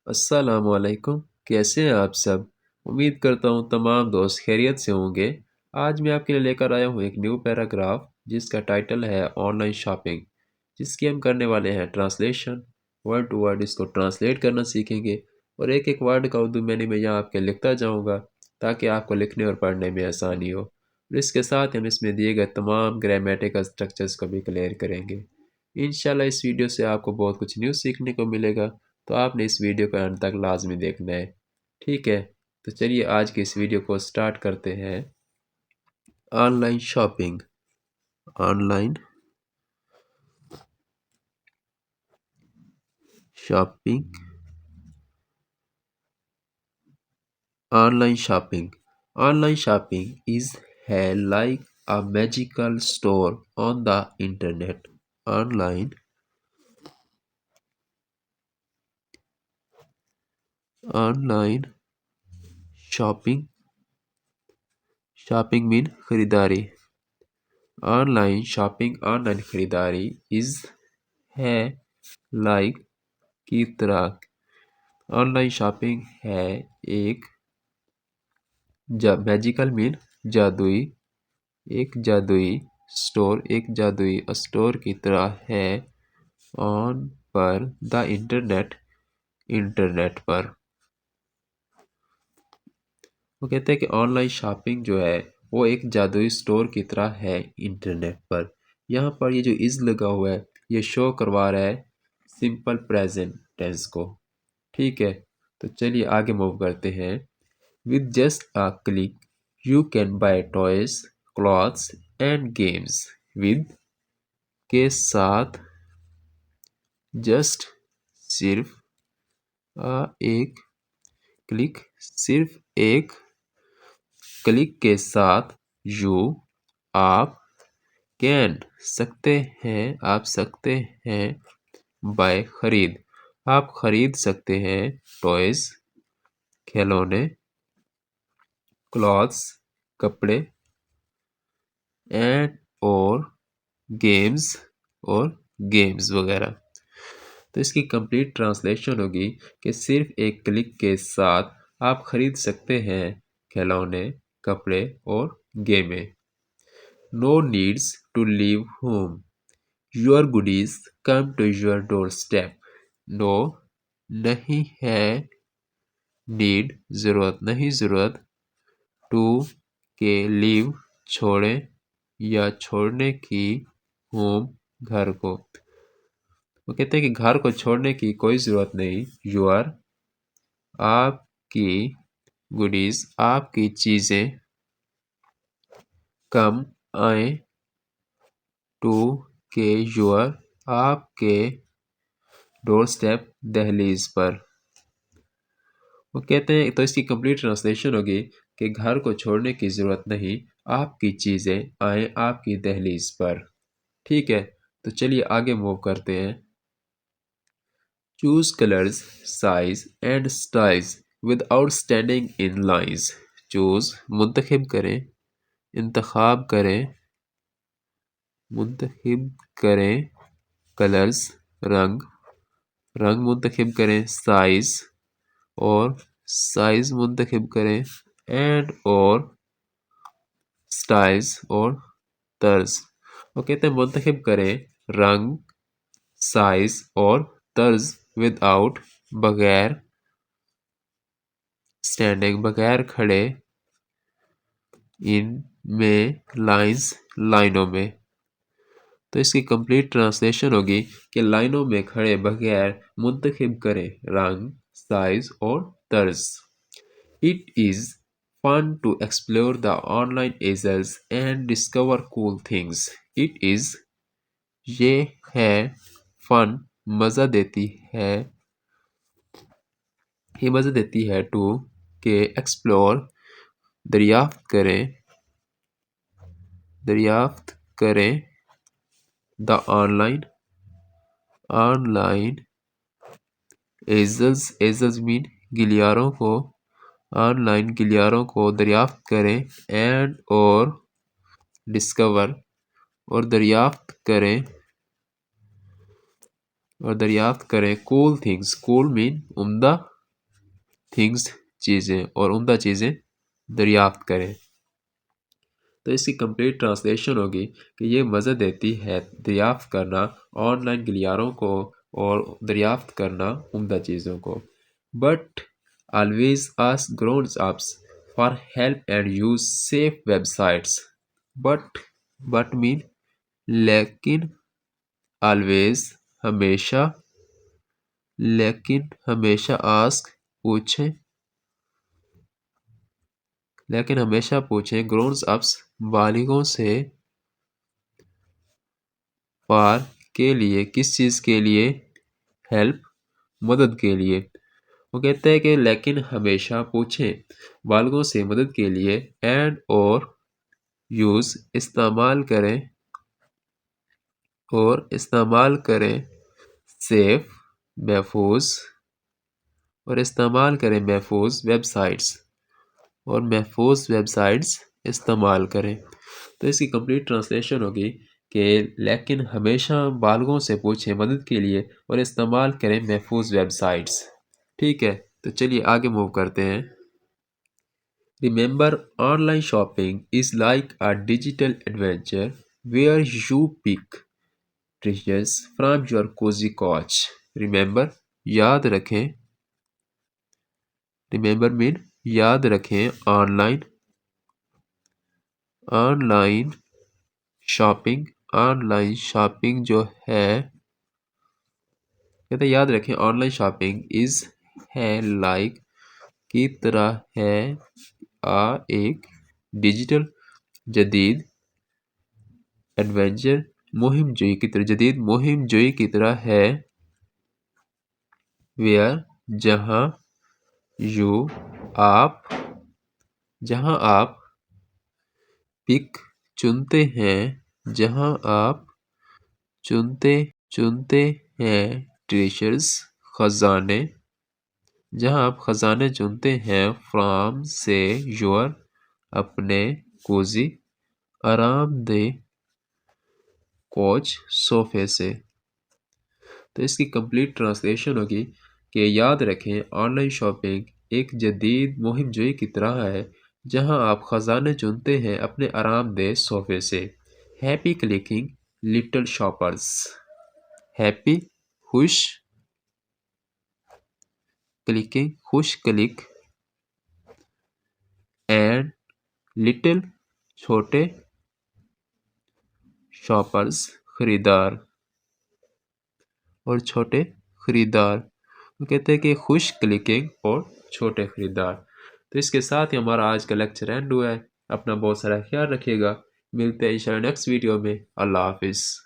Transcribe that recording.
अस्सलाम वालेकुम। कैसे हैं आप सब? उम्मीद करता हूँ तमाम दोस्त खैरियत से होंगे। आज मैं आपके लिए लेकर आया हूँ एक न्यू पैराग्राफ जिसका टाइटल है ऑनलाइन शॉपिंग, जिसकी हम करने वाले हैं ट्रांसलेशन। वर्ड टू वर्ड इसको ट्रांसलेट करना सीखेंगे और एक एक वर्ड का उर्दू मैंने मैं यहाँ आपके लिखता जाऊँगा ताकि आपको लिखने और पढ़ने में आसानी हो। और इसके साथ हम इसमें दिए गए तमाम ग्रामेटिकल स्ट्रक्चर्स को भी क्लियर करेंगे। इंशाल्लाह इस वीडियो से आपको बहुत कुछ न्यू सीखने को मिलेगा, तो आपने इस वीडियो को अंत तक लाजमी देखना है। ठीक है, तो चलिए आज की इस वीडियो को स्टार्ट करते हैं। Online shopping. Online shopping. Online shopping. Online shopping is है like a magical store on the internet. Online online shopping. Shopping mean खरीदारी। ऑनलाइन शॉपिंग ऑनलाइन खरीदारी इज है लाइक की तरह। ऑनलाइन शॉपिंग है एक मैजिकल मीन जादुई, एक जादुई स्टोर, एक जादुई स्टोर की तरह है। ऑन पर द इंटरनेट, इंटरनेट पर। वो कहते हैं कि ऑनलाइन शॉपिंग जो है वो एक जादुई स्टोर की तरह है इंटरनेट पर। यहाँ पर ये जो इज़ लगा हुआ है ये शो करवा रहा है सिंपल प्रेजेंट टेंस को। ठीक है, तो चलिए आगे मूव करते हैं। With just a click you can buy toys, clothes and games. With के साथ, जस्ट सिर्फ, एक क्लिक सिर्फ एक क्लिक के साथ, यू आप, कैन सकते हैं, आप सकते हैं, बाय खरीद, आप खरीद सकते हैं, टॉयज खिलौने, क्लॉथ्स कपड़े, एंड और गेम्स और गेम्स वगैरह। तो इसकी कंप्लीट ट्रांसलेशन होगी कि सिर्फ एक क्लिक के साथ आप खरीद सकते हैं खिलौने, कपड़े और गेमें। No needs to leave home, your goodies come to your doorstep. No नहीं है, नीड ज़रूरत, नहीं ज़रूरत, टू के लीव छोड़ें या छोड़ने की, होम घर को। वो कहते हैं कि घर को छोड़ने की कोई ज़रूरत नहीं। योर आपकी, गुडीज आपकी चीज़ें, कम आए, टू के योर आपके, डोर स्टेप दहलीज पर। वो कहते हैं तो इसकी कंप्लीट ट्रांसलेशन होगी कि घर को छोड़ने की ज़रूरत नहीं, आपकी चीज़ें आए आपकी दहलीज पर। ठीक है, तो चलिए आगे मूव करते हैं। Choose colours, size and styles without standing in lines. Choose मुंतखब करें, इंतखाब करें, मुंतखब करें, कलर्स रंग, रंग मुंतखब करें, साइज और साइज मुंतखब करें, एंड और स्टाइल्स और तर्ज। वो कहते हैं मुंतखब करें रंग, साइज और तर्ज विदाउट बगैर, स्टैंडिंग बगैर खड़े, इन में लाइंस लाइनों में। तो इसकी कंप्लीट ट्रांसलेशन होगी कि लाइनों में खड़े बगैर मुंतखब करें रंग, साइज और तर्ज। It is fun to explore the online easels and discover cool things. It is, ये है, fun मज़ा देती है, ये मज़ा देती है, टू के एक्सप्लोर दरियाफ्त करें, दरियाफ्त करें, the online, online aisles, aisles mean गिलियारों को, ऑनलाइन गिलियारों को दरियाफ्त करें, एंड और डिस्कवर और दरियाफ्त करें, और दरियाफ्त करें, कूल थिंग्स, कूल मीन उम्दा تھنگس چیزیں اور عمدہ چیزیں دریافت کریں۔ تو اس کی کمپلیٹ ٹرانسلیشن ہوگی کہ یہ مزہ دیتی ہے دریافت کرنا آن لائن گلیاروں کو اور دریافت کرنا عمدہ چیزوں کو۔ But always ask grownups for help and use safe ویب سائٹس۔ بٹ مین لیکن آلویز ہمیشہ آسک پوچھیں گرونز اپس بالغوں سے فار کے لیے کس چیز کے لیے ہیلپ مدد کے لیے۔ وہ کہتے ہیں کہ لیکن ہمیشہ پوچھیں بالغوں سے مدد کے لیے اینڈ اور یوز استعمال کریں سیف محفوظ ویب سائٹس استعمال کریں۔ تو اس کی کمپلیٹ ٹرانسلیشن ہوگی کہ لیکن ہمیشہ بالغوں سے پوچھیں مدد کے لیے اور استعمال کریں محفوظ ویب سائٹس۔ ٹھیک ہے، تو چلیے آگے موو کرتے ہیں۔ Remember, online shopping is like a digital adventure where you pick treasures from your cozy couch. Remember, یاد رکھیں آن لائن شاپنگ جو ہے کہتے ہیں یاد رکھیں آن لائن شاپنگ لائک کی طرح ہے ایک ڈیجیٹل جدید ایڈونچر مہم جوئی کی طرح ہے ویئر جہاں آپ پک چنتے ہیں ٹریشرز خزانے چنتے ہیں فرام سے یور اپنے کوزی آرام دہ کوچ صوفے سے۔ تو اس کی کمپلیٹ ٹرانسلیشن ہوگی کہ یاد رکھیں آن لائن شاپنگ ایک جدید مہم جوئی کی طرح ہے جہاں آپ خزانے چنتے ہیں اپنے آرام دہ صوفے سے۔ Happy clicking little shoppers. Happy خوش کلک اینڈ لٹل چھوٹے شاپرز خریدار وہ کہتے ہیں کہ خوش کلکنگ اور چھوٹے خریدار۔ تو اس کے ساتھ ہی ہمارا آج کا لیکچر اینڈ ہوا ہے۔ اپنا بہت سارا خیال رکھیے گا، ملتے ہیں انشاءاللہ نیکسٹ ویڈیو میں۔ اللہ حافظ۔